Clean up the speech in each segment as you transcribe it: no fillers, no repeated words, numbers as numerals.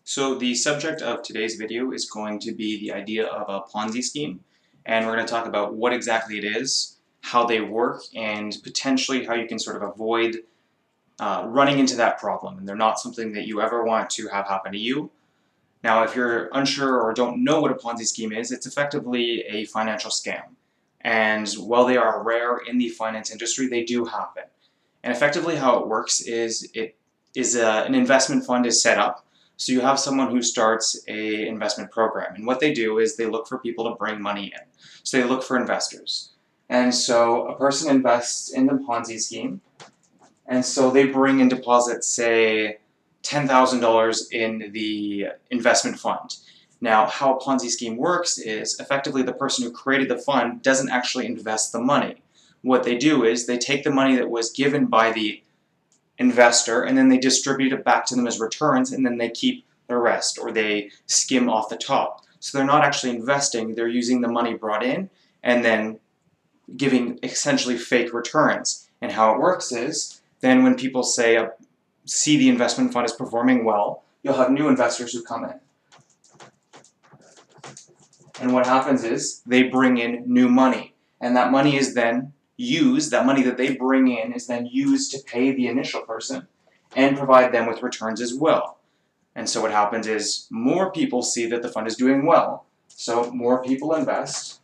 So the subject of today's video is going to be the idea of a Ponzi scheme, and we're going to talk about what exactly it is, how they work, and potentially how you can sort of avoid running into that problem, and they're not something that you ever want to have happen to you. Now, if you're unsure or don't know what a Ponzi scheme is, it's effectively a financial scam. And while they are rare in the finance industry, they do happen. And effectively how it works is an investment fund is set up. So you have someone who starts a investment program. And what they do is they look for people to bring money in. So they look for investors. And so a person invests in the Ponzi scheme. And so they bring and deposit, say, $10,000 in the investment fund. Now, how a Ponzi scheme works is effectively the person who created the fund doesn't actually invest the money. What they do is they take the money that was given by the investor and then they distribute it back to them as returns, and then they keep the rest, or they skim off the top. So they're not actually investing, they're using the money brought in and then giving essentially fake returns. And how it works is then when people see the investment fund is performing well, you'll have new investors who come in. And what happens is they bring in new money, and that money is then used, that money that they bring in is then used to pay the initial person and provide them with returns as well. And so what happens is more people see that the fund is doing well, so more people invest,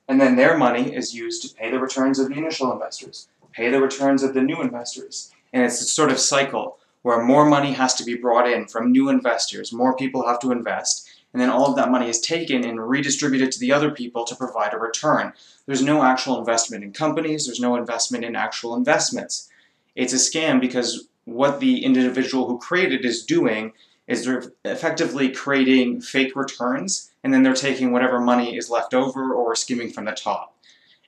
and then their money is used to pay the returns of the initial investors, pay the returns of the new investors. And it's a sort of cycle where more money has to be brought in from new investors, more people have to invest, and then all of that money is taken and redistributed to the other people to provide a return. There's no actual investment in companies, there's no investment in actual investments. It's a scam because what the individual who created is doing is they're effectively creating fake returns, and then they're taking whatever money is left over or skimming from the top.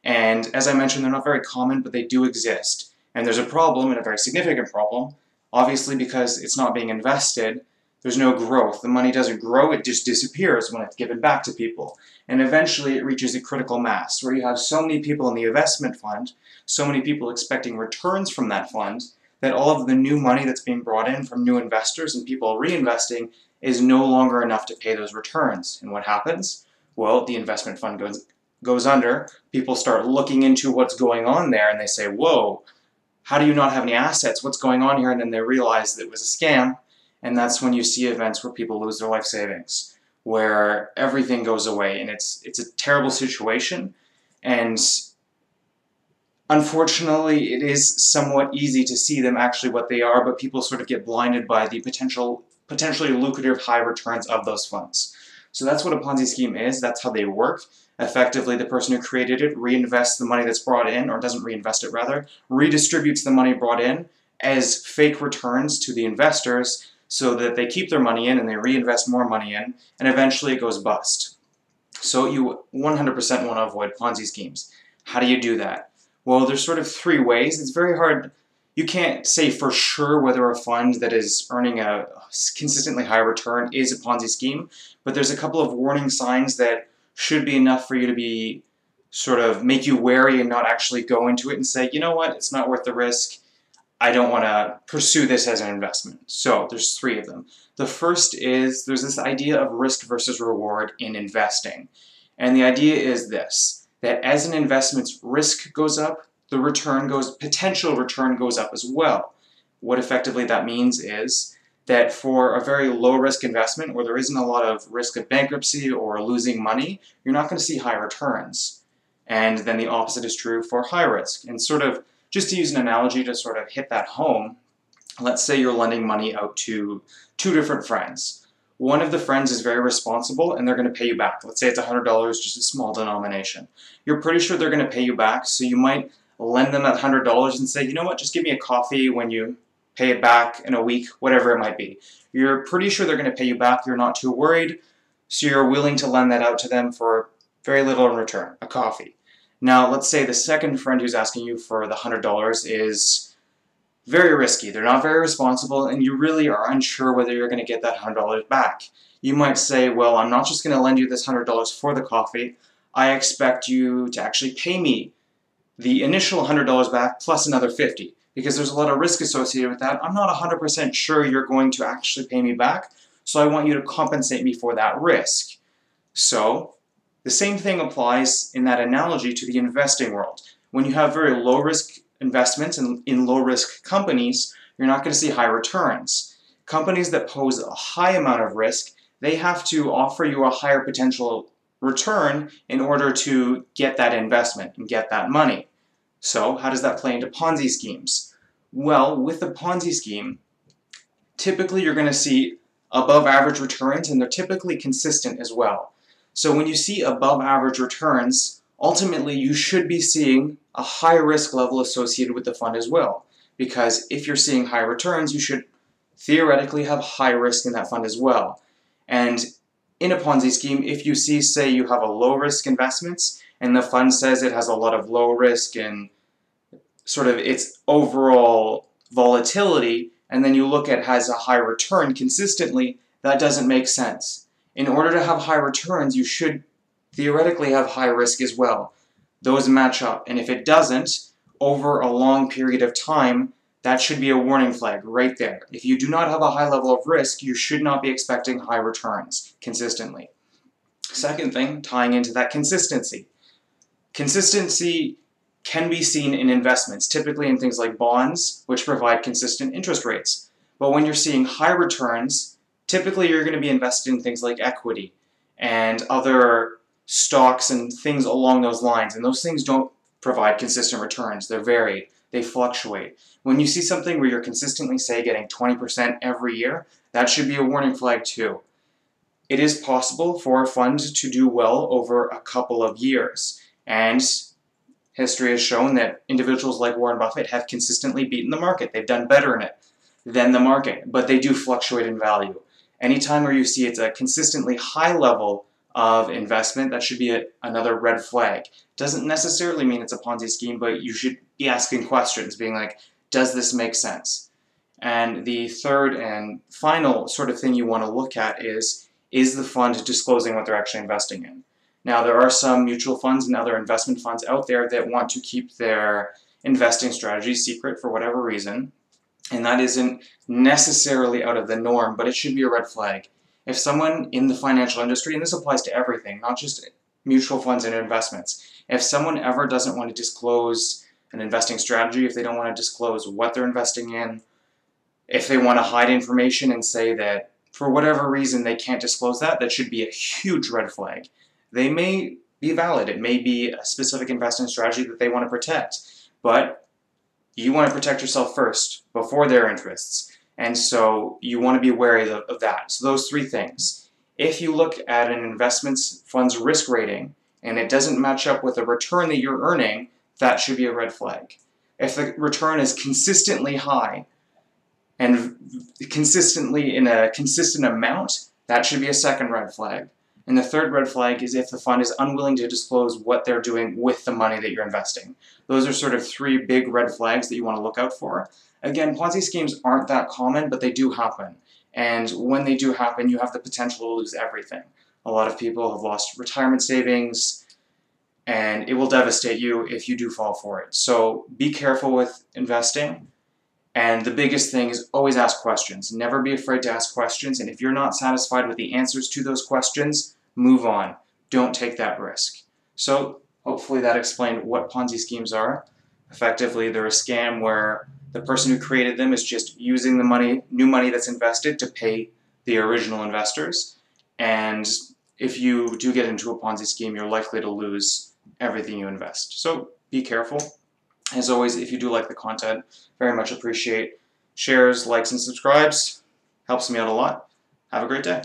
And as I mentioned, they're not very common, but they do exist. And there's a problem, and a very significant problem, obviously because it's not being invested. There's no growth. The money doesn't grow, it just disappears when it's given back to people. And eventually it reaches a critical mass where you have so many people in the investment fund, so many people expecting returns from that fund, that all of the new money that's being brought in from new investors and people reinvesting is no longer enough to pay those returns. And what happens? Well, the investment fund goes under, people start looking into what's going on there, and they say, whoa, how do you not have any assets? What's going on here? And then they realize that it was a scam. And that's when you see events where people lose their life savings, where everything goes away, and it's a terrible situation. And unfortunately, it is somewhat easy to see them actually what they are, but people sort of get blinded by the potentially lucrative high returns of those funds. So that's what a Ponzi scheme is, that's how they work. Effectively, the person who created it reinvests the money that's brought in, or doesn't reinvest it rather, redistributes the money brought in as fake returns to the investors, so that they keep their money in and they reinvest more money in, and eventually it goes bust. So you 100% want to avoid Ponzi schemes. How do you do that? Well, there's sort of three ways. It's very hard. You can't say for sure whether a fund that is earning a consistently high return is a Ponzi scheme, but there's a couple of warning signs that should be enough for you to be sort of make you wary and not actually go into it and say, you know what, it's not worth the risk. I don't want to pursue this as an investment. So there's three of them. The first is there's this idea of risk versus reward in investing. And the idea is this, that as an investment's risk goes up, the potential return goes up as well. What effectively that means is that for a very low risk investment where there isn't a lot of risk of bankruptcy or losing money, you're not going to see high returns. And then the opposite is true for high risk. And sort of just to use an analogy to sort of hit that home, let's say you're lending money out to two different friends. One of the friends is very responsible and they're going to pay you back. Let's say it's $100, just a small denomination. You're pretty sure they're going to pay you back, so you might lend them that $100 and say, you know what, just give me a coffee when you pay it back in a week, whatever it might be. You're pretty sure they're going to pay you back, you're not too worried, so you're willing to lend that out to them for very little in return, a coffee. Now, let's say the second friend who's asking you for the $100 is very risky. They're not very responsible, and you really are unsure whether you're going to get that $100 back. You might say, well, I'm not just going to lend you this $100 for the coffee. I expect you to actually pay me the initial $100 back plus another $50. because there's a lot of risk associated with that. I'm not 100% sure you're going to actually pay me back, so I want you to compensate me for that risk. So the same thing applies in that analogy to the investing world. When you have very low risk investments in low risk companies, you're not going to see high returns. Companies that pose a high amount of risk, they have to offer you a higher potential return in order to get that investment and get that money. So how does that play into Ponzi schemes? Well, with the Ponzi scheme, typically you're going to see above average returns, and they're typically consistent as well. So when you see above average returns, ultimately you should be seeing a high risk level associated with the fund as well. Because if you're seeing high returns, you should theoretically have high risk in that fund as well. And in a Ponzi scheme, if you see, say, you have a low risk investments and the fund says it has a lot of low risk and sort of its overall volatility, and then you look at has a high return consistently, that doesn't make sense. In order to have high returns, you should theoretically have high risk as well. Those match up, and if it doesn't, over a long period of time, that should be a warning flag right there. If you do not have a high level of risk, you should not be expecting high returns consistently. Second thing, tying into that consistency. Consistency can be seen in investments, typically in things like bonds, which provide consistent interest rates. But when you're seeing high returns, typically you're going to be invested in things like equity and other stocks and things along those lines. And those things don't provide consistent returns. They're varied. They fluctuate. When you see something where you're consistently, say, getting 20% every year, that should be a warning flag too. It is possible for a fund to do well over a couple of years. And history has shown that individuals like Warren Buffett have consistently beaten the market. They've done better in it than the market, but they do fluctuate in value. Anytime where you see it's a consistently high level of investment, that should be another red flag. Doesn't necessarily mean it's a Ponzi scheme, but you should be asking questions, being like, does this make sense? And the third and final sort of thing you want to look at is the fund disclosing what they're actually investing in? Now, there are some mutual funds and other investment funds out there that want to keep their investing strategies secret for whatever reason, and that isn't necessarily out of the norm, but it should be a red flag. If someone in the financial industry, and this applies to everything, not just mutual funds and investments, if someone ever doesn't want to disclose an investing strategy, if they don't want to disclose what they're investing in, if they want to hide information and say that for whatever reason they can't disclose that, that should be a huge red flag. They may be valid. It may be a specific investing strategy that they want to protect, but you want to protect yourself first before their interests, and so you want to be wary of that. So those three things. If you look at an investment fund's risk rating and it doesn't match up with the return that you're earning, that should be a red flag. If the return is consistently high and consistently in a consistent amount, that should be a second red flag. And the third red flag is if the fund is unwilling to disclose what they're doing with the money that you're investing. Those are sort of three big red flags that you want to look out for. Again, Ponzi schemes aren't that common, but they do happen. And when they do happen, you have the potential to lose everything. A lot of people have lost retirement savings, and it will devastate you if you do fall for it. So be careful with investing. And the biggest thing is always ask questions. Never be afraid to ask questions. And if you're not satisfied with the answers to those questions, move on. Don't take that risk. So hopefully that explained what Ponzi schemes are. Effectively, they're a scam where the person who created them is just using the money, new money that's invested, to pay the original investors. And if you do get into a Ponzi scheme, you're likely to lose everything you invest. So be careful. As always, if you do like the content, very much appreciate shares, likes, and subscribes. Helps me out a lot. Have a great day.